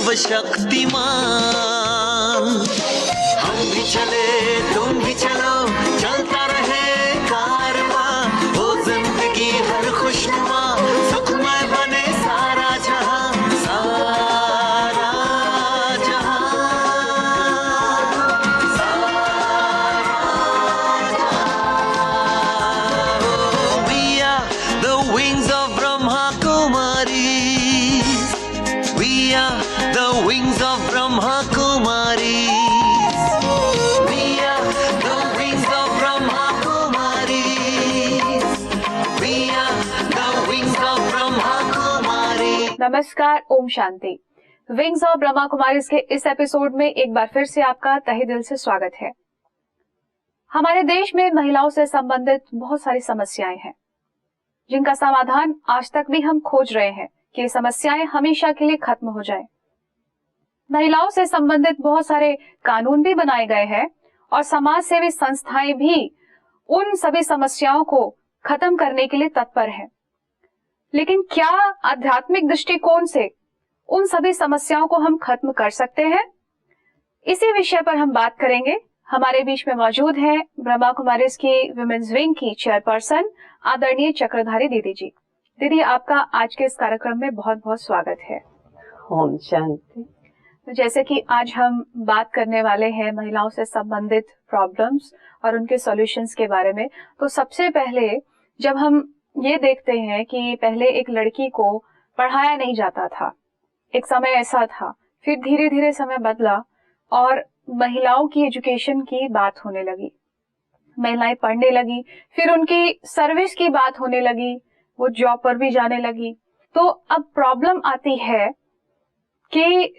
सर्वशक्तिमान। हम भी चले तुम भी चलो, चलता रहे कारवां, हो जिंदगी हर खुशनुमा, सुखमय बने सारा जहां, सारा जहां, सारा जहां। We are the wings of Brahma Kumaris. We are the wings of Brahma Kumaris. We are the wings of Brahma Kumaris. We are the wings of Brahma Kumaris. नमस्कार, ओम शांति। विंग्स ऑफ ब्रह्मा कुमारीज के इस एपिसोड में एक बार फिर से आपका तहे दिल से स्वागत है। हमारे देश में महिलाओं से संबंधित बहुत सारी समस्याएं हैं, जिनका समाधान आज तक भी हम खोज रहे हैं कि ये समस्याएं हमेशा के लिए खत्म हो जाए। महिलाओं से संबंधित बहुत सारे कानून भी बनाए गए हैं और समाज सेवी संस्थाएं भी उन सभी समस्याओं को खत्म करने के लिए तत्पर हैं। लेकिन क्या आध्यात्मिक दृष्टिकोण से उन सभी समस्याओं को हम खत्म कर सकते हैं? इसी विषय पर हम बात करेंगे। हमारे बीच में मौजूद है ब्रह्मा कुमारीज की विमेन्स विंग की चेयरपर्सन आदरणीय चक्रधारी दीदी जी। दीदी, आपका आज के इस कार्यक्रम में बहुत बहुत स्वागत है। ओम शांति। जैसे कि आज हम बात करने वाले हैं महिलाओं से संबंधित प्रॉब्लम्स और उनके सॉल्यूशंस के बारे में, तो सबसे पहले जब हम ये देखते हैं कि पहले एक लड़की को पढ़ाया नहीं जाता था, एक समय ऐसा था, फिर धीरे धीरे समय बदला और महिलाओं की एजुकेशन की बात होने लगी, महिलाएं पढ़ने लगी, फिर उनकी सर्विस की बात होने लगी, वो जॉब पर भी जाने लगी। तो अब प्रॉब्लम आती है कि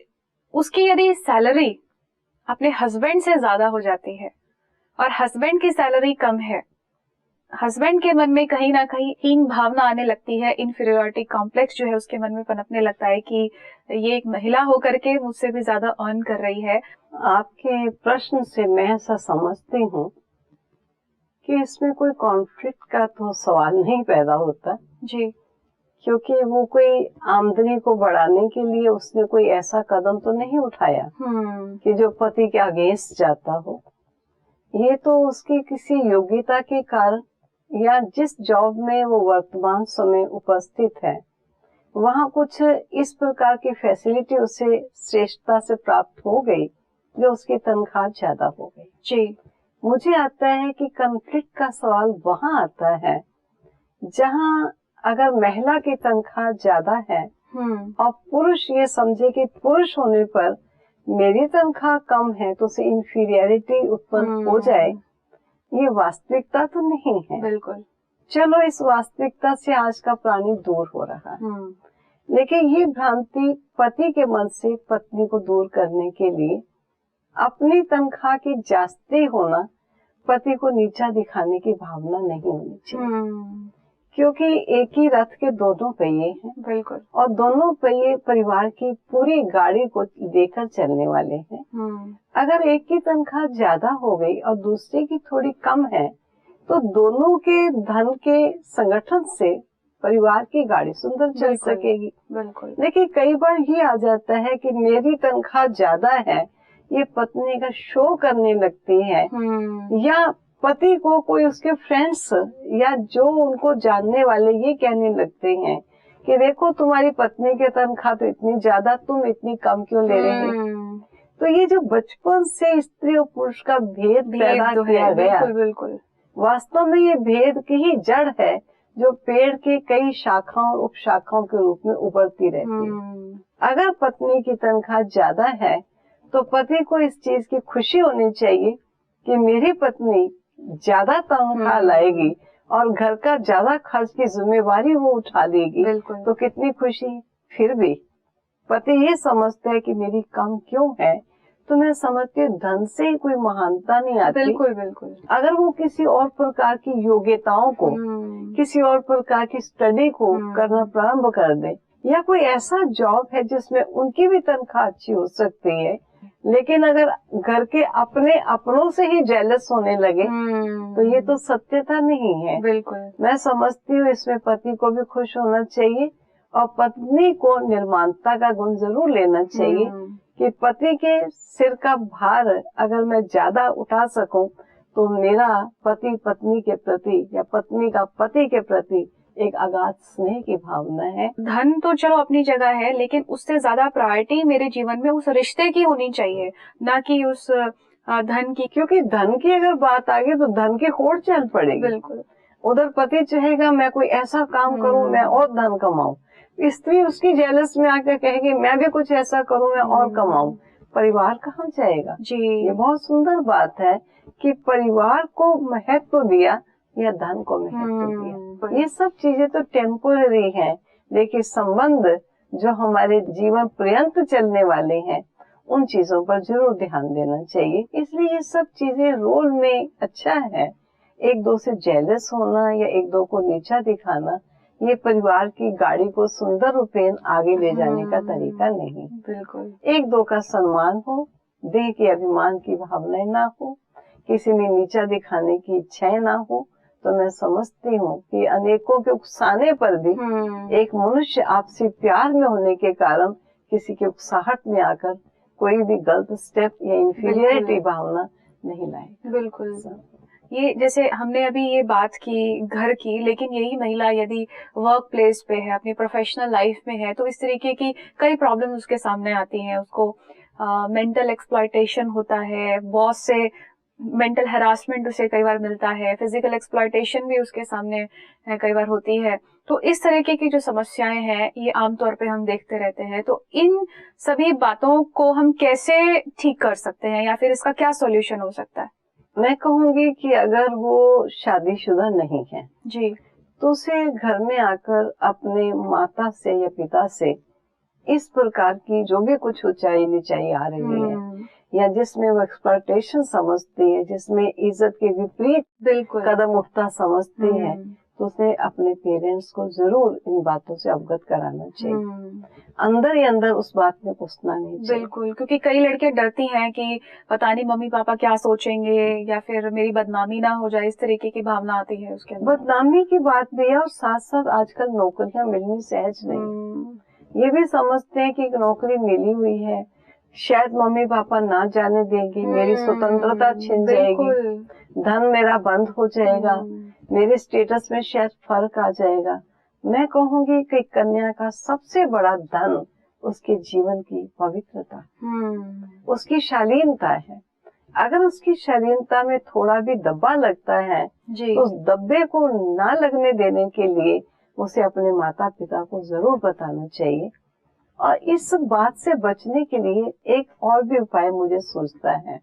उसकी यदि सैलरी अपने हस्बैंड से ज्यादा हो जाती है और हस्बैंड की सैलरी कम है, हस्बैंड के मन में कहीं ना कहीं हीन भावना आने लगती है, इन्फीरियरिटी कॉम्प्लेक्स जो है उसके मन में पनपने लगता है कि ये एक महिला होकर के मुझसे भी ज्यादा अर्न कर रही है। आपके प्रश्न से मैं ऐसा समझती हूँ कि इसमें कोई कॉन्फ्लिक्ट का तो सवाल नहीं पैदा होता जी, क्योंकि वो कोई आमदनी को बढ़ाने के लिए उसने कोई ऐसा कदम तो नहीं उठाया कि जो पति के अगेंस्ट जाता हो। ये तो उसकी किसी योग्यता के कारण या जिस जॉब में वो वर्तमान समय उपस्थित है वहाँ कुछ इस प्रकार की फैसिलिटी उसे श्रेष्ठता से प्राप्त हो गई जो उसकी तनख्वाह ज्यादा हो गई। जी, मुझे आता है कि कॉन्फ्लिक्ट का सवाल वहाँ आता है जहाँ अगर महिला की तनख्वाह ज्यादा है और पुरुष ये समझे कि पुरुष होने पर मेरी तनख्वाह कम है तो उसे इंफीरियरिटी उत्पन्न हो जाए, ये वास्तविकता तो नहीं है। बिल्कुल। चलो इस वास्तविकता से आज का प्राणी दूर हो रहा है, लेकिन ये भ्रांति पति के मन से पत्नी को दूर करने के लिए अपनी तनख्वाह की जास्ती होना पति को नीचा दिखाने की भावना नहीं होनी चाहिए, क्योंकि एक ही रथ के दोनों पहिए हैं। बिल्कुल। और दोनों पहिए परिवार की पूरी गाड़ी को लेकर चलने वाले हैं। अगर एक की तनख्वाह ज्यादा हो गई और दूसरे की थोड़ी कम है तो दोनों के धन के संगठन से परिवार की गाड़ी सुंदर चल सकेगी। बिल्कुल। लेकिन कई बार ये आ जाता है कि मेरी तनख्वाह ज्यादा है, ये पत्नी का शो करने लगती है, या पति को कोई उसके फ्रेंड्स या जो उनको जानने वाले ये कहने लगते हैं कि देखो तुम्हारी पत्नी की तनख्वाह तो इतनी ज्यादा, तुम इतनी कम क्यों ले रहे हैं। तो ये जो बचपन से स्त्री और पुरुष का भेद पैदा किया गया, बिल्कुल, वास्तव में ये भेद की ही जड़ है जो पेड़ के कई शाखाओं और उपशाखाओं के रूप में उभरती रहती है। अगर पत्नी की तनख्वाह ज्यादा है तो पति को इस चीज की खुशी होनी चाहिए कि मेरी पत्नी ज्यादा तनख्वाह लाएगी और घर का ज्यादा खर्च की जिम्मेवारी वो उठा लेगी, तो कितनी खुशी। फिर भी पति ये समझता है कि मेरी कम क्यों है, तो मैं समझती हूँ धन से ही कोई महानता नहीं आती। बिल्कुल बिल्कुल। अगर वो किसी और प्रकार की योग्यताओं को, किसी और प्रकार की स्टडी को करना प्रारंभ कर दे, या कोई ऐसा जॉब है जिसमें उनकी भी तनख्वाह अच्छी हो सकती है, लेकिन अगर घर के अपने अपनों से ही जेलस होने लगे तो ये तो सत्यता नहीं है। बिल्कुल। मैं समझती हूँ इसमें पति को भी खुश होना चाहिए और पत्नी को निर्माणता का गुण जरूर लेना चाहिए कि पति के सिर का भार अगर मैं ज्यादा उठा सकूं तो मेरा पति पत्नी के प्रति या पत्नी का पति के प्रति एक अगाध स्नेह की भावना है। धन तो चलो अपनी जगह है, लेकिन उससे ज्यादा प्रायोरिटी मेरे जीवन में उस रिश्ते की होनी चाहिए, ना कि उस धन की। क्योंकि धन की अगर बात आ गई तो धन की होड़ चल पड़ेगी। बिल्कुल। उधर पति चाहेगा मैं कोई ऐसा काम करूं, मैं और धन कमाऊं, स्त्री उसकी जेलस में आकर कहेगी मैं भी कुछ ऐसा करूं, मैं और कमाऊं। परिवार कहाँ जाएगा जी। ये बहुत सुंदर बात है कि परिवार को महत्व दिया या धन को महत्व दिया। ये सब चीजें तो टेम्पोररी हैं, लेकिन संबंध जो हमारे जीवन पर्यंत चलने वाले हैं उन चीजों पर जरूर ध्यान देना चाहिए। इसलिए ये सब चीजें रोल में अच्छा है। एक दो से जेलस होना या एक दो को नीचा दिखाना ये परिवार की गाड़ी को सुंदर रूपेण आगे ले जाने का तरीका नहीं। बिल्कुल। एक दो का सम्मान हो, देह के अभिमान की भावनाएं ना हो, किसी में नीचा दिखाने की इच्छाएं ना हो, तो मैं समझती हूँ कि अनेकों के उकसाने पर भी एक मनुष्य आपसी प्यार में होने के कारण किसी के उकसाहट में आकर कोई भी गलत स्टेप या इंफीरियरिटी भावना नहीं लाएगा। बिल्कुल। ये जैसे हमने अभी ये बात की घर की, लेकिन यही महिला यदि वर्क प्लेस पे है, अपनी प्रोफेशनल लाइफ में है, तो इस तरीके की कई प्रॉब्लम्स उसके सामने आती हैं। उसको मेंटल एक्सप्लॉयटेशन होता है, बॉस से मेंटल हैरासमेंट उसे कई बार मिलता है, फिजिकल एक्सप्लॉयटेशन भी उसके सामने कई बार होती है। तो इस तरीके की जो समस्याएं हैं ये आमतौर पे हम देखते रहते हैं। तो इन सभी बातों को हम कैसे ठीक कर सकते हैं, या फिर इसका क्या सॉल्यूशन हो सकता है? मैं कहूंगी कि अगर वो शादीशुदा नहीं है जी, तो उसे घर में आकर अपने माता से या पिता से इस प्रकार की जो भी कुछ ऊंचाई नीचाई आ रही है या जिसमें वो एक्सप्लॉयटेशन समझती है, जिसमें इज्जत के विपरीत बिल्कुल कदम उठता समझती है, तो उसे अपने पेरेंट्स को जरूर इन बातों से अवगत कराना चाहिए। अंदर ही अंदर उस बात में घुसना नहीं चाहिए। बिल्कुल, क्योंकि कई लड़कियां डरती हैं कि पता नहीं मम्मी पापा क्या सोचेंगे या फिर मेरी बदनामी ना हो जाए, इस तरीके की भावना आती है उसके अंदर। बदनामी की बात भी है और साथ साथ आजकल नौकरियां मिलनी सहज नहीं। ये भी समझते हैं कि नौकरी मिली हुई है, शायद मम्मी पापा ना जाने देंगे, मेरी स्वतंत्रता छिन जाएगी, धन मेरा बंद हो जाएगा, मेरे स्टेटस में शायद फर्क आ जाएगा। मैं कहूंगी कि कन्या का सबसे बड़ा धन उसके जीवन की पवित्रता, उसकी शालीनता है। अगर उसकी शालीनता में थोड़ा भी दब्बा लगता है तो उस दब्बे को ना लगने देने के लिए उसे अपने माता पिता को जरूर बताना चाहिए। और इस बात से बचने के लिए एक और भी उपाय मुझे सोचता है।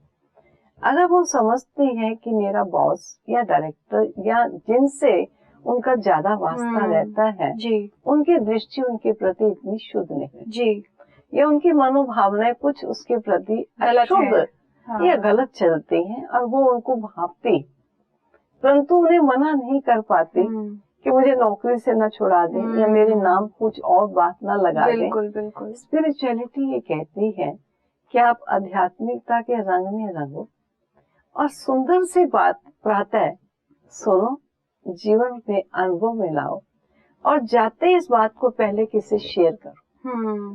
अगर वो समझती है कि मेरा बॉस या डायरेक्टर या जिनसे उनका ज्यादा वास्ता रहता है उनकी दृष्टि उनके प्रति इतनी शुद्ध नहीं या उनकी मनोभावनाएं कुछ उसके प्रति अशुद्ध या गलत चलती हैं और वो उनको भांपती, परंतु उन्हें मना नहीं कर पाती कि मुझे नौकरी से न छुड़ा दे या मेरे नाम कुछ और बात न लगा दे। बिल्कुल बिल्कुल। स्पिरिचुअलिटी ये कहती है कि आप आध्यात्मिकता के रंग में रंगो और सुंदर सी बात प्रातः सुनो, जीवन में अनुभव में लाओ और जाते इस बात को पहले किसी शेयर करो।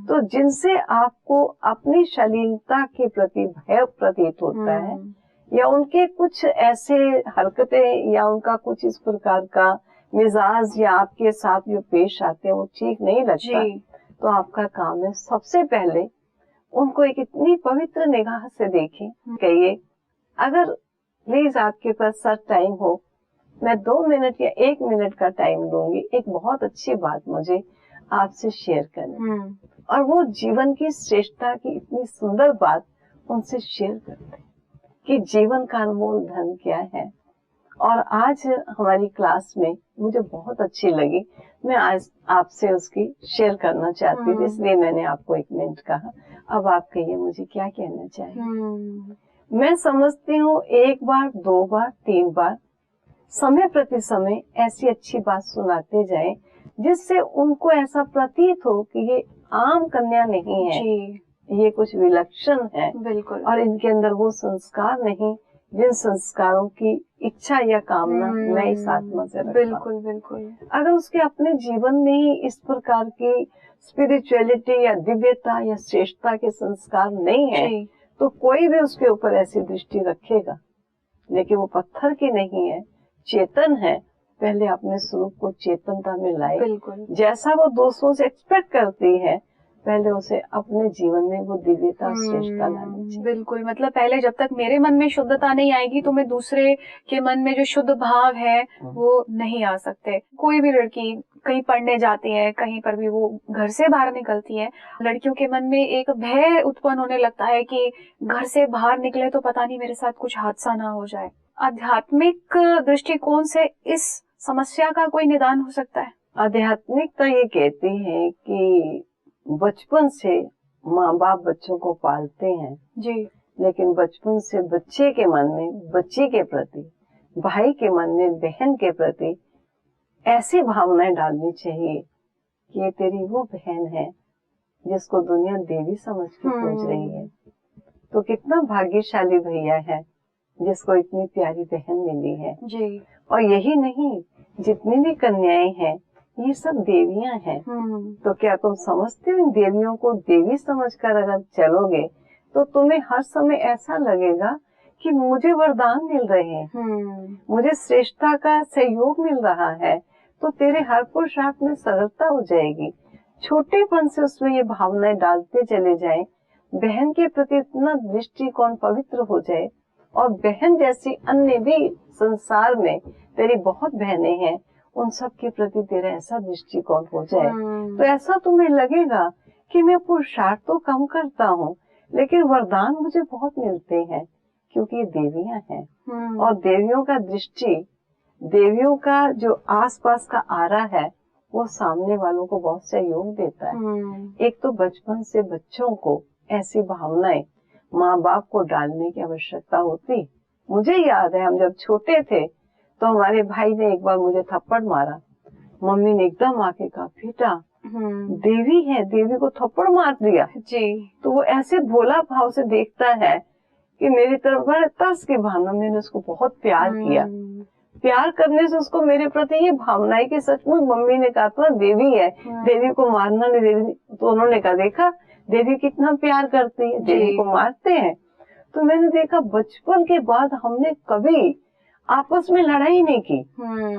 तो जिनसे आपको अपनी शालीनता के प्रति भय प्रतीत होता है या उनके कुछ ऐसे हरकतें या उनका कुछ इस प्रकार का मिजाज या आपके साथ जो पेश आते हैं वो ठीक नहीं लगता, तो आपका काम है सबसे पहले उनको एक इतनी पवित्र निगाह से देखें। कहिए अगर प्लीज आपके पास सर टाइम हो, मैं 2 मिनट या 1 मिनट का टाइम लूंगी, एक बहुत अच्छी बात मुझे आपसे शेयर करनी। और वो जीवन की श्रेष्ठता की इतनी सुंदर बात उनसे शेयर करते हैं कि जीवन का अनमोल धन क्या है। और आज हमारी क्लास में मुझे बहुत अच्छी लगी, मैं आज आपसे उसकी शेयर करना चाहती थी, इसलिए मैंने आपको 1 मिनट कहा। अब आप कहिए मुझे क्या कहना चाहिए। मैं समझती हूँ 1 बार 2 बार 3 बार समय प्रति समय ऐसी अच्छी बात सुनाते जाएं जिससे उनको ऐसा प्रतीत हो कि ये आम कन्या नहीं है, ये कुछ विलक्षण है। बिल्कुल। और इनके अंदर वो संस्कार नहीं जिन संस्कारों की इच्छा या कामना मैं इस आत्मा से रखता हूँ। बिल्कुल बिल्कुल। अगर उसके अपने जीवन में ही इस प्रकार की स्पिरिचुअलिटी या दिव्यता या श्रेष्ठता के संस्कार नहीं है, जी। तो कोई भी उसके ऊपर ऐसी दृष्टि रखेगा। लेकिन वो पत्थर की नहीं है, चेतन है। पहले अपने स्वरूप को चेतनता में लाए। बिल्कुल। जैसा वो दूसरों से एक्सपेक्ट करती है, पहले उसे अपने जीवन में वो दिव्यता और श्रेष्ठता लानी चाहिए। बिल्कुल, मतलब पहले जब तक मेरे मन में शुद्धता नहीं आएगी तो मैं दूसरे के मन में जो शुद्ध भाव है वो नहीं आ सकते। कोई भी लड़की कहीं पढ़ने जाती है, कहीं पर भी वो घर से बाहर निकलती है, लड़कियों के मन में एक भय उत्पन्न होने लगता है कि घर से बाहर निकले तो पता नहीं मेरे साथ कुछ हादसा ना हो जाए। आध्यात्मिक दृष्टिकोण से इस समस्या का कोई निदान हो सकता है? आध्यात्मिकता ये कहती है कि बचपन से माँ बाप बच्चों को पालते हैं जी, लेकिन बचपन से बच्चे के मन में बच्ची के प्रति, भाई के मन में बहन के प्रति ऐसी भावनाएं डालनी चाहिए कि ये तेरी वो बहन है जिसको दुनिया देवी समझ के पूज रही है। तो कितना भाग्यशाली भैया है जिसको इतनी प्यारी बहन मिली है। जी। और यही नहीं, जितनी भी कन्याएं हैं ये सब देवियां हैं। तो क्या तुम समझते हो इन देवियों को देवी समझकर अगर चलोगे तो तुम्हें हर समय ऐसा लगेगा कि मुझे वरदान मिल रहे हैं, मुझे श्रेष्ठता का सहयोग मिल रहा है, तो तेरे हर पुरुषार्थ में सरलता हो जाएगी। छोटेपन से उसमें ये भावनाएं डालते चले जाएं, बहन के प्रति इतना दृष्टिकोण पवित्र हो जाए। और बहन जैसी अन्य भी संसार में तेरी बहुत बहनें हैं, उन सब के प्रति तेरा ऐसा दृष्टिकोण हो जाए तो ऐसा तुम्हें लगेगा कि मैं पुरुषार्थ तो कम करता हूँ लेकिन वरदान मुझे बहुत मिलते हैं, क्योंकि ये देवियां हैं। और देवियों का दृष्टि, देवियों का जो आसपास का आरा है वो सामने वालों को बहुत सहयोग देता है। एक तो बचपन से बच्चों को ऐसी भावनाएं माँ बाप को डालने की आवश्यकता होती। मुझे याद है हम जब छोटे थे तो हमारे भाई ने एक बार मुझे थप्पड़ मारा, मम्मी ने एकदम आके कहा बेटा देवी है, देवी को थप्पड़ मार दिया जी। तो वो ऐसे भोला भाव से देखता है कि मेरी तरफ बड़े तरस की भावना, मैंने उसको बहुत प्यार किया। प्यार करने से उसको मेरे प्रति ये भावना है कि सचमुच मम्मी ने कहा था देवी है, देवी को मारना नहीं। देवी तो उन्होंने कहा देखा देवी कितना प्यार करती है, देवी को मारते हैं। तो मैंने देखा बचपन के बाद हमने कभी आपस में लड़ाई नहीं की।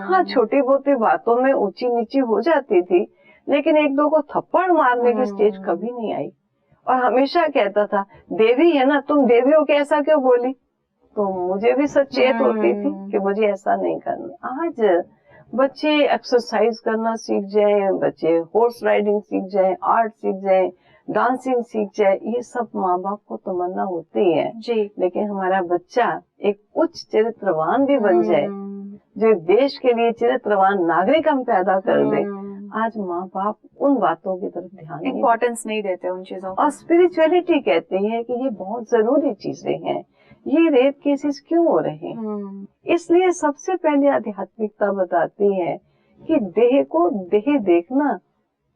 हाँ, छोटी मोटी बातों में ऊंची नीची हो जाती थी, लेकिन एक दो को थप्पड़ मारने की स्टेज कभी नहीं आई। और हमेशा कहता था देवी है ना, तुम देवी हो के ऐसा क्यों बोली। तो मुझे भी सचेत होती थी कि मुझे ऐसा नहीं करना। आज बच्चे एक्सरसाइज करना सीख जाए, बच्चे हॉर्स राइडिंग सीख जाए, आर्ट सीख जाए, डांसिंग सीख जाए, ये सब माँ बाप को तमन्ना होती है जी। लेकिन हमारा बच्चा एक उच्च चरित्रवान भी बन जाए, जो देश के लिए चरित्रवान नागरिक हम पैदा कर दे। आज माँ बाप उन बातों की तरफ ध्यान इम्पोर्टेंस नहीं देते उन चीजों को। और स्पिरिचुअलिटी कहती है कि ये बहुत जरूरी चीजें हैं। ये रेप केसेस क्यों हो रहे हैं? इसलिए सबसे पहले आध्यात्मिकता बताती है कि देह को देह देखना,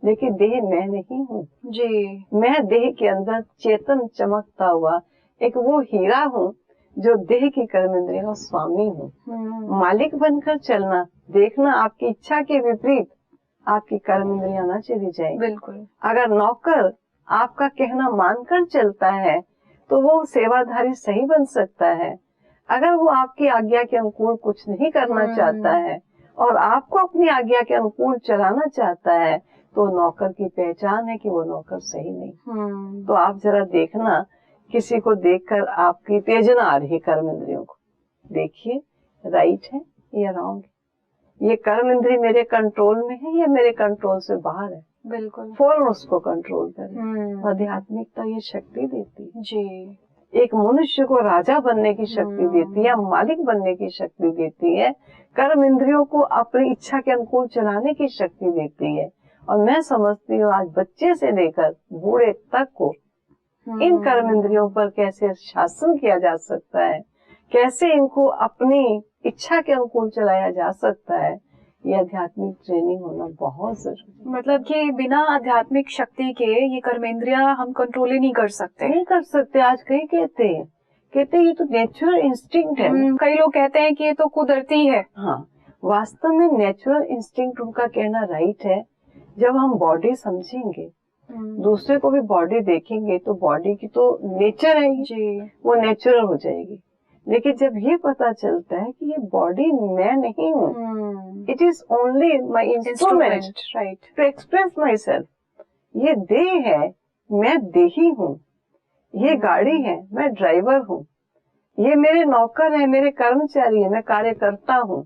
लेकिन देह मैं नहीं हूँ जी। मैं देह के अंदर चेतन चमकता हुआ एक वो हीरा हूँ जो देह की कर्म इंद्रियों का स्वामी हूँ। मालिक बनकर चलना, देखना आपकी इच्छा के विपरीत आपकी कर्म इंद्रियां न चली जाए। बिल्कुल। अगर नौकर आपका कहना मानकर चलता है तो वो सेवाधारी सही बन सकता है। अगर वो आपकी आज्ञा के अनुकूल कुछ नहीं करना चाहता है और आपको अपनी आज्ञा के अनुकूल चलाना चाहता है तो नौकर की पहचान है कि वो नौकर सही नहीं। तो आप जरा देखना, किसी को देखकर आपकी उत्तेजना आ रही कर्म इंद्रियों को, देखिए राइट है या रॉन्ग है, ये कर्म इंद्री मेरे कंट्रोल में है या मेरे कंट्रोल से बाहर है। बिल्कुल। फौरन उसको कंट्रोल करें। आध्यात्मिकता ये शक्ति देती है जी। एक मनुष्य को राजा बनने की शक्ति देती है, मालिक बनने की शक्ति देती है, कर्म इंद्रियों को अपनी इच्छा के अनुकूल चलाने की शक्ति देती है। और मैं समझती हूँ आज बच्चे से लेकर बूढ़े तक को इन कर्म इंद्रियों पर कैसे शासन किया जा सकता है, कैसे इनको अपनी इच्छा के अनुकूल चलाया जा सकता है, ये आध्यात्मिक ट्रेनिंग होना बहुत जरूरी। मतलब कि बिना आध्यात्मिक शक्ति के ये कर्मेंद्रियां हम कंट्रोल ही नहीं कर सकते। नहीं कर सकते। आज कई कहते हैं कहते हैं ये तो नेचुरल इंस्टिंक्ट है। कई लोग कहते हैं कि ये तो कुदरती है। हाँ, वास्तव में नेचुरल इंस्टिंक्ट उनका कहना राइट है। जब हम बॉडी समझेंगे, दूसरे को भी बॉडी देखेंगे, तो बॉडी की तो नेचर है जी, वो नेचुरल हो जाएगी। लेकिन जब ये पता चलता है कि ये बॉडी मैं नहीं हूँ, it is only my instrument right to express my self. ये देह है, मैं देही हूँ। ये गाड़ी है, मैं ड्राइवर हूँ। ये मेरे नौकर है, मेरे कर्मचारी है, मैं कार्यकर्ता हूँ।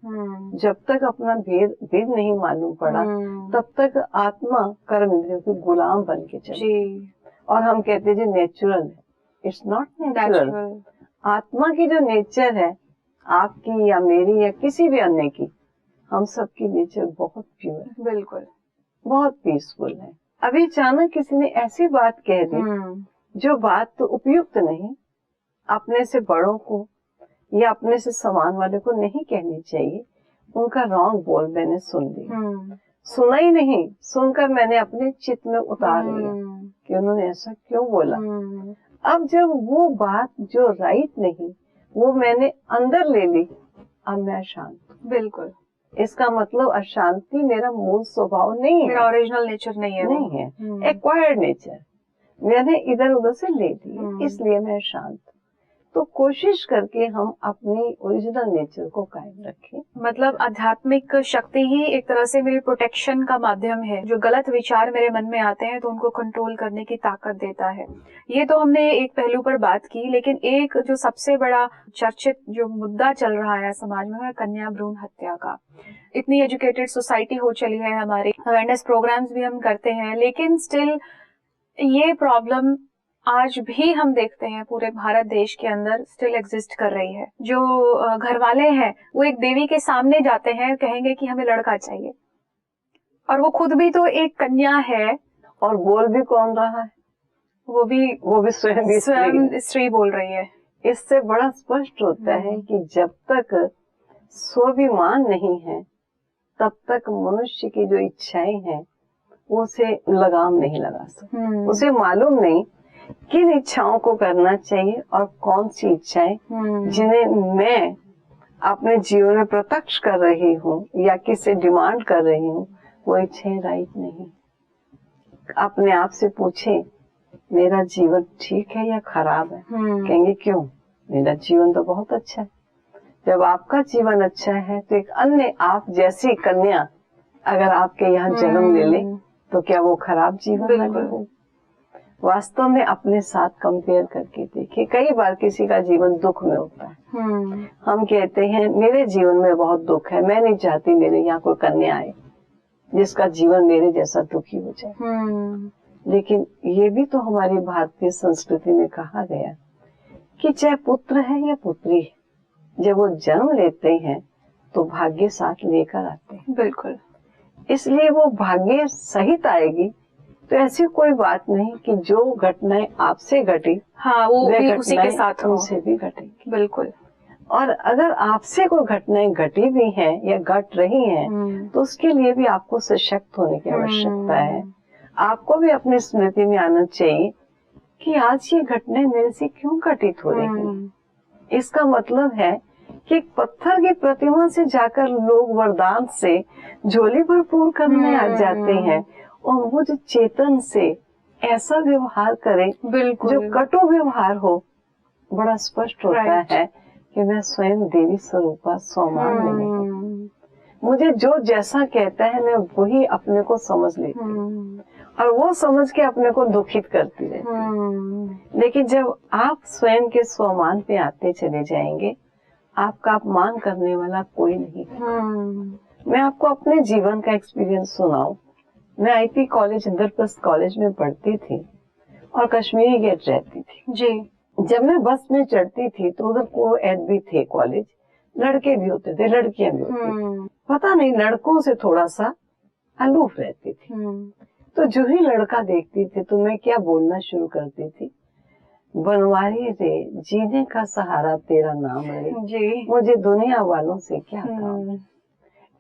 जब तक अपना भेद नहीं मालूम पड़ा, तब तक आत्मा कर्म इंद्रियों की गुलाम बन के चली। जी, और हम कहते हैं जी नेचुरल है। It's not natural. आत्मा की जो नेचर है, आपकी या मेरी या किसी भी अन्य की, हम सबकी नेचर बहुत प्योर है, बिल्कुल, बहुत पीसफुल है। अभी अचानक किसी ने ऐसी बात कह दी जो बात तो उपयुक्त नहीं, अपने से बड़ों को या अपने से समान वाले को नहीं कहनी चाहिए। उनका रॉन्ग बोल मैंने सुन लिया, सुना ही नहीं, सुनकर मैंने अपने चित्त में उतार लिया कि उन्होंने ऐसा क्यों बोला। अब जब वो बात जो राइट नहीं, वो मैंने अंदर ले ली, अब मैं अशांत। बिल्कुल, इसका मतलब अशांति मेरा मूल स्वभाव नहीं है, मेरा ओरिजिनल नेचर नहीं है, नहीं है, एक्वायर्ड नेचर मैंने इधर उधर से ले ली, इसलिए मैं शांत। तो कोशिश करके हम अपनी ओरिजिनल नेचर को कायम रखें। मतलब आध्यात्मिक शक्ति ही एक तरह से मेरी प्रोटेक्शन का माध्यम है। जो गलत विचार मेरे मन में आते हैं तो उनको कंट्रोल करने की ताकत देता है। ये तो हमने एक पहलू पर बात की, लेकिन एक जो सबसे बड़ा चर्चित जो मुद्दा चल रहा है समाज में है कन्या भ्रूण हत्या का। इतनी एजुकेटेड सोसाइटी हो चली है हमारी, अवेयरनेस प्रोग्राम्स भी हम करते हैं, लेकिन स्टिल ये प्रॉब्लम आज भी हम देखते हैं पूरे भारत देश के अंदर स्टिल एग्जिस्ट कर रही है। जो घर वाले हैं वो एक देवी के सामने जाते हैं, कहेंगे कि हमें लड़का चाहिए, और वो खुद भी तो एक कन्या है, और बोल भी कौन रहा है, वो भी स्वयं स्त्री बोल रही है। इससे बड़ा स्पष्ट होता है कि जब तक स्वाभिमान नहीं है, तब तक मनुष्य की जो इच्छाएं हैं उसे लगाम नहीं लगा सकते। उसे मालूम नहीं किन इच्छाओं को करना चाहिए और कौन सी इच्छाएं जिन्हें मैं अपने जीवन में प्रत्यक्ष कर रही हूँ या किससे डिमांड कर रही हूँ, वो इच्छाएं राइट नहीं। अपने आप से पूछें, मेरा जीवन ठीक है या खराब है? कहेंगे क्यों, मेरा जीवन तो बहुत अच्छा है। जब आपका जीवन अच्छा है तो एक अन्य आप जैसी कन्या अगर आपके यहाँ जन्म ले ले तो क्या वो खराब जीवन वाली हो? वास्तव में अपने साथ कंपेयर करके देखिए, कई बार किसी का जीवन दुख में होता है। हम कहते हैं मेरे जीवन में बहुत दुख है, मैं नहीं चाहती मेरे यहाँ कोई कन्या आए जिसका जीवन मेरे जैसा दुखी हो जाए। लेकिन ये भी तो हमारी भारतीय संस्कृति में कहा गया कि चाहे पुत्र है या पुत्री है, जब वो जन्म लेते हैं तो भाग्य साथ लेकर आते हैं। बिल्कुल, इसलिए वो भाग्य सहित आएगी। तो ऐसी कोई बात नहीं कि जो घटनाएं आपसे घटी, हाँ, वो भी उसी के साथ उनसे भी घटेगी। बिल्कुल। और अगर आपसे कोई घटनाएं घटी भी हैं या घट रही हैं, तो उसके लिए भी आपको सशक्त होने की आवश्यकता है। आपको भी अपनी स्मृति में आना चाहिए कि आज ये घटनाएं मेरे से क्यों घटित हो रही हैं। इसका मतलब है कि एक पत्थर की प्रतिमा से जाकर लोग वरदान से झोली भरपूर करने आ जाते हैं, और मुझ चेतन से ऐसा व्यवहार करें जो कटु व्यवहार हो। बड़ा स्पष्ट होता है कि मैं स्वयं देवी स्वरूपा स्वमान नहीं हूँ। मुझे जो जैसा कहता है मैं वही अपने को समझ लेती हूँ, और वो समझ के अपने को दुखित करती रहती हूँ। लेकिन जब आप स्वयं के स्वमान पे आते चले जाएंगे, आपका अपमान करने वाला कोई नहीं है। मैं आपको अपने जीवन का एक्सपीरियंस सुनाऊं। मैं आईपी कॉलेज, इंद्रप्रस्थ कॉलेज में पढ़ती थी और कश्मीरी गेट रहती थी जी। जब मैं बस में चढ़ती थी तो उधर को-एड भी थे कॉलेज, लड़के भी होते थे, लड़कियां भी होती थी। पता नहीं लड़कों से थोड़ा सा अलूफ रहती थी। तो जो ही लड़का देखती थी तो मैं क्या बोलना शुरू करती थी, बनवारी रे जीने का सहारा तेरा नाम रे जी। मुझे दुनिया वालों से क्या काम।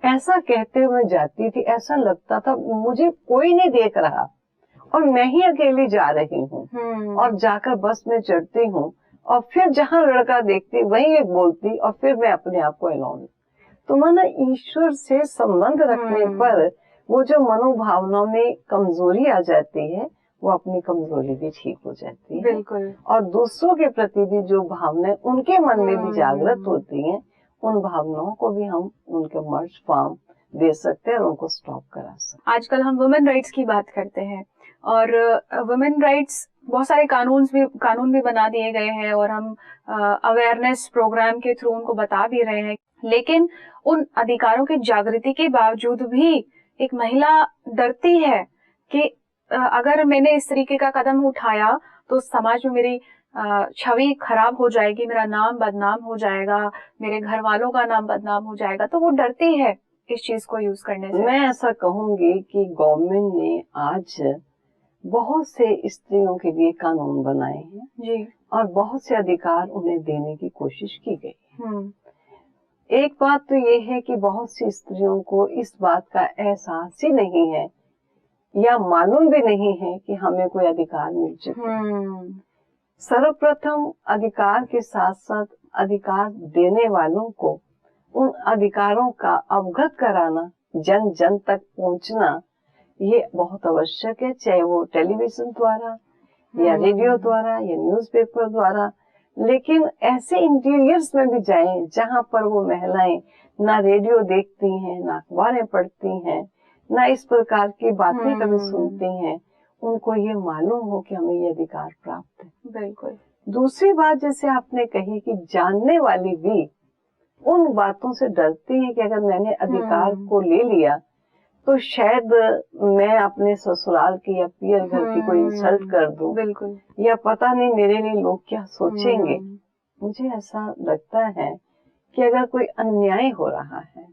ऐसा कहते हुए जाती थी, ऐसा लगता था मुझे कोई नहीं देख रहा और मैं ही अकेली जा रही हूँ। और जाकर बस में चढ़ती हूँ और फिर जहाँ लड़का देखती वहीं एक बोलती और फिर मैं अपने आप को अलोन। तो माना ईश्वर से संबंध रखने पर वो जो मनोभावना में कमजोरी आ जाती है वो अपनी कमजोरी भी ठीक हो जाती है। बिल्कुल। और दूसरों के प्रति भी जो भावनाएं उनके मन में भी जागृत होती हैं, उन भावनाओं को भी हम उनके मर्ज फॉर्म दे सकते हैं और उनको स्टॉप करा सकते हैं। आजकल हम वुमेन राइट्स की बात करते हैं और वुमेन राइट्स बहुत सारे कानून भी बना दिए गए हैं और हम अवेयरनेस प्रोग्राम के थ्रू उनको बता भी रहे हैं, लेकिन उन अधिकारों की जागृति के बावजूद भी एक महिला डरती है कि अगर मैंने इस तरीके का कदम उठाया तो समाज में मेरी छवि खराब हो जाएगी, मेरा नाम बदनाम हो जाएगा, मेरे घर वालों का नाम बदनाम हो जाएगा, तो वो डरती है इस चीज को यूज करने से। मैं ऐसा कहूंगी कि गवर्नमेंट ने आज बहुत से स्त्रियों के लिए कानून बनाए हैं जी। और बहुत से अधिकार उन्हें देने की कोशिश की गई है। एक बात तो ये है कि बहुत सी स्त्रियों को इस बात का एहसास ही नहीं है या मालूम भी नहीं है कि हमें कोई अधिकार मिल चुके हैं। सर्वप्रथम अधिकार के साथ साथ अधिकार देने वालों को उन अधिकारों का अवगत कराना, जन जन तक पहुंचना, ये बहुत आवश्यक है, चाहे वो टेलीविजन द्वारा या रेडियो द्वारा या न्यूज़पेपर द्वारा। लेकिन ऐसे इंटीरियर्स में भी जाएं जहां पर वो महिलाएं ना रेडियो देखती हैं, ना अखबारें पढ़ती हैं, ना इस प्रकार की बातें कभी सुनती हैं, उनको ये मालूम हो कि हमें ये अधिकार प्राप्त है। बिल्कुल। दूसरी बात जैसे आपने कही कि जानने वाली भी उन बातों से डरती है कि अगर मैंने अधिकार को ले लिया तो शायद मैं अपने ससुराल की या पियर घर की कोई इंसल्ट कर दूं, बिल्कुल। या पता नहीं मेरे लिए लोग क्या सोचेंगे। मुझे ऐसा लगता है कि अगर कोई अन्याय हो रहा है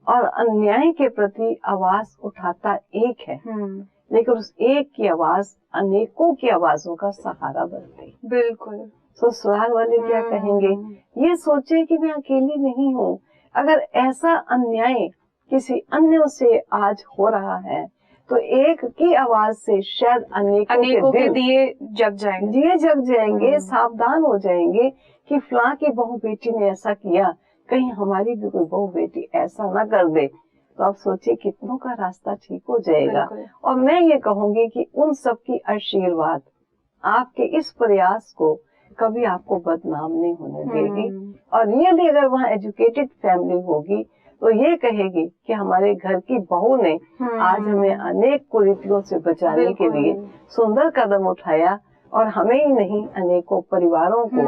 और अन्याय के प्रति आवाज उठाता एक है, लेकिन उस एक की आवाज अनेकों की आवाजों का सहारा बनती। बिल्कुल। ससुराल वाले क्या कहेंगे, ये सोचे कि मैं अकेली नहीं हूँ। अगर ऐसा अन्याय किसी अन्य से आज हो रहा है तो एक की आवाज से शायद अनेकों के दिए जग जाएंगे, सावधान हो जाएंगे कि फलां की बहू बेटी ने ऐसा किया, कहीं हमारी भी कोई बहू बेटी ऐसा ना कर दे। तो आप सोचिए कितनों का रास्ता ठीक हो जाएगा। और मैं ये कहूंगी कि उन सब की आशीर्वाद आपके इस प्रयास को कभी आपको बदनाम नहीं होने देगी। और रियली अगर वहाँ एजुकेटेड फैमिली होगी तो ये कहेगी कि हमारे घर की बहू ने आज हमें अनेक कुरीतियों से बचाने के लिए सुंदर कदम उठाया और हमें ही नहीं अनेकों परिवारों को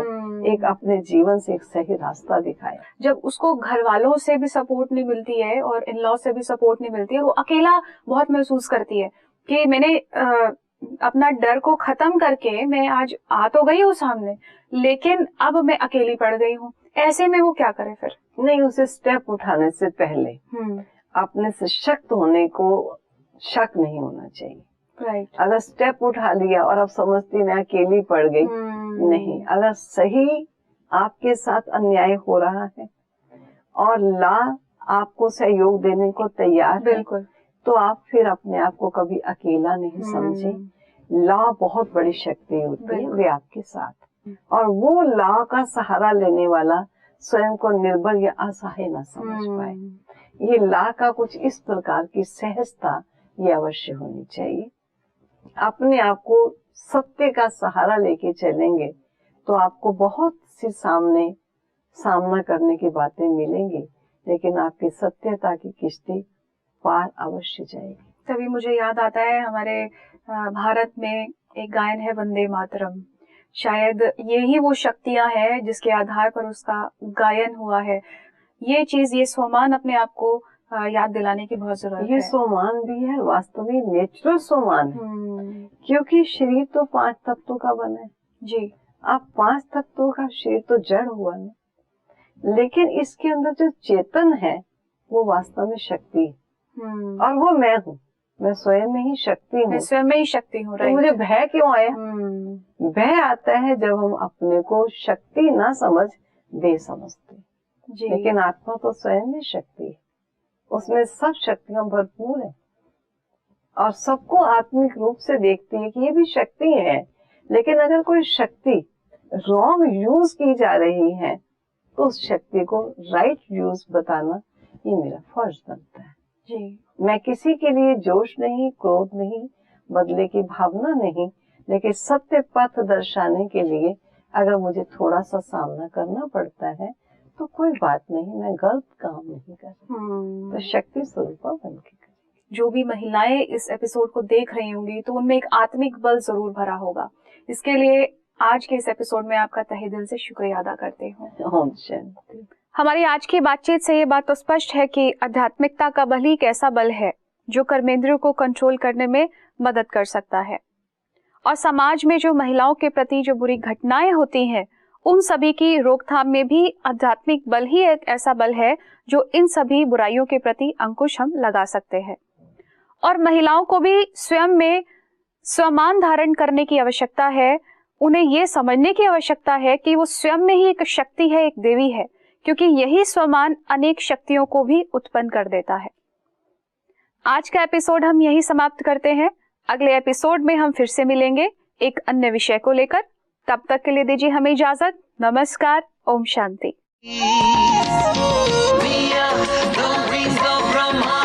एक अपने जीवन से एक सही रास्ता दिखाया। जब उसको घर वालों से भी सपोर्ट नहीं मिलती है और इन लॉ से भी सपोर्ट नहीं मिलती है, वो अकेला बहुत महसूस करती है कि मैंने अपना डर को खत्म करके मैं आज आ तो गई हूँ सामने, लेकिन अब मैं अकेली पड़ गई हूँ। ऐसे में वो क्या करे फिर? नहीं, उसे स्टेप उठाने से पहले अपने से शक्त होने को शक नहीं होना चाहिए। राइट। अगर स्टेप उठा लिया और अब समझती मैं अकेली पड़ गई, नहीं। अगर सही आपके साथ अन्याय हो रहा है और लॉ आपको सहयोग देने को तैयार है, तो आप फिर अपने आप को कभी अकेला नहीं समझे। लॉ बहुत बड़ी शक्ति होती है, वे आपके साथ, और वो लॉ का सहारा लेने वाला स्वयं को निर्बल या असहाय न समझ पाए। ये लॉ का कुछ इस प्रकार की सहजता ये अवश्य होनी चाहिए। अपने आप को सत्य का सहारा लेके चलेंगे तो आपको बहुत सी सामना करने की बातें मिलेंगी, लेकिन आपकी सत्यता की किश्ती पार अवश्य जाएगी। तभी मुझे याद आता है हमारे भारत में एक गायन है वंदे मातरम। शायद यही वो शक्तियां हैं जिसके आधार पर उसका गायन हुआ है। ये चीज, ये स्वमान अपने आप को याद दिलाने की बहुत जरूरत है। ये स्वमान भी है, वास्तव में नेचुरल स्वमान है, क्योंकि शरीर तो 5 तत्वों का बना है जी। आप 5 तत्वों का शरीर तो जड़ हुआ है, लेकिन इसके अंदर जो चेतन है वो वास्तव में शक्ति है। और वो मैं हूँ, मैं स्वयं में ही शक्ति हूँ। मैं स्वयं में ही शक्ति हूँ। तो मुझे भय क्यों आया? भय आता है जब हम अपने को शक्ति ना समझ दे समझते। लेकिन आत्मा तो स्वयं में शक्ति है, उसमें सब शक्तियां भरपूर है और सबको आत्मिक रूप से देखती है कि ये भी शक्ति है। लेकिन अगर कोई शक्ति रॉन्ग यूज की जा रही हैं, तो उस शक्ति को राइट यूज बताना ये मेरा फर्ज बनता है जी। मैं किसी के लिए जोश नहीं, क्रोध नहीं, बदले की भावना नहीं, लेकिन सत्य पथ दर्शाने के लिए अगर मुझे थोड़ा सा सामना करना पड़ता है तो कोई बात नहीं, मैं गलत काम नहीं कर रही, तो शक्ति स्वरूपा बन के करें। जो भी महिलाएं इस एपिसोड को देख रही होंगी तो उनमें एक आत्मिक बल जरूर भरा होगा। इसके लिए आज के इस एपिसोड में आपका तहे दिल से शुक्रिया अदा करते हूँ। ओम शांति। हमारी आज की बातचीत से ये बात तो स्पष्ट है कि आध्यात्मिकता का बल ही एक ऐसा बल है जो कर्मेंद्रियों को कंट्रोल करने में मदद कर सकता है, और समाज में जो महिलाओं के प्रति जो बुरी घटनाएं होती हैं उन सभी की रोकथाम में भी आध्यात्मिक बल ही एक ऐसा बल है जो इन सभी बुराइयों के प्रति अंकुश हम लगा सकते हैं। और महिलाओं को भी स्वयं में स्वमान धारण करने की आवश्यकता है। उन्हें ये समझने की आवश्यकता है कि वो स्वयं में ही एक शक्ति है, एक देवी है, क्योंकि यही स्वमान अनेक शक्तियों को भी उत्पन्न कर देता है। आज का एपिसोड हम यही समाप्त करते हैं। अगले एपिसोड में हम फिर से मिलेंगे एक अन्य विषय को लेकर। तब तक के लिए दीजिए हमें इजाजत। नमस्कार। Om Shanti. We are the wings of Brahma.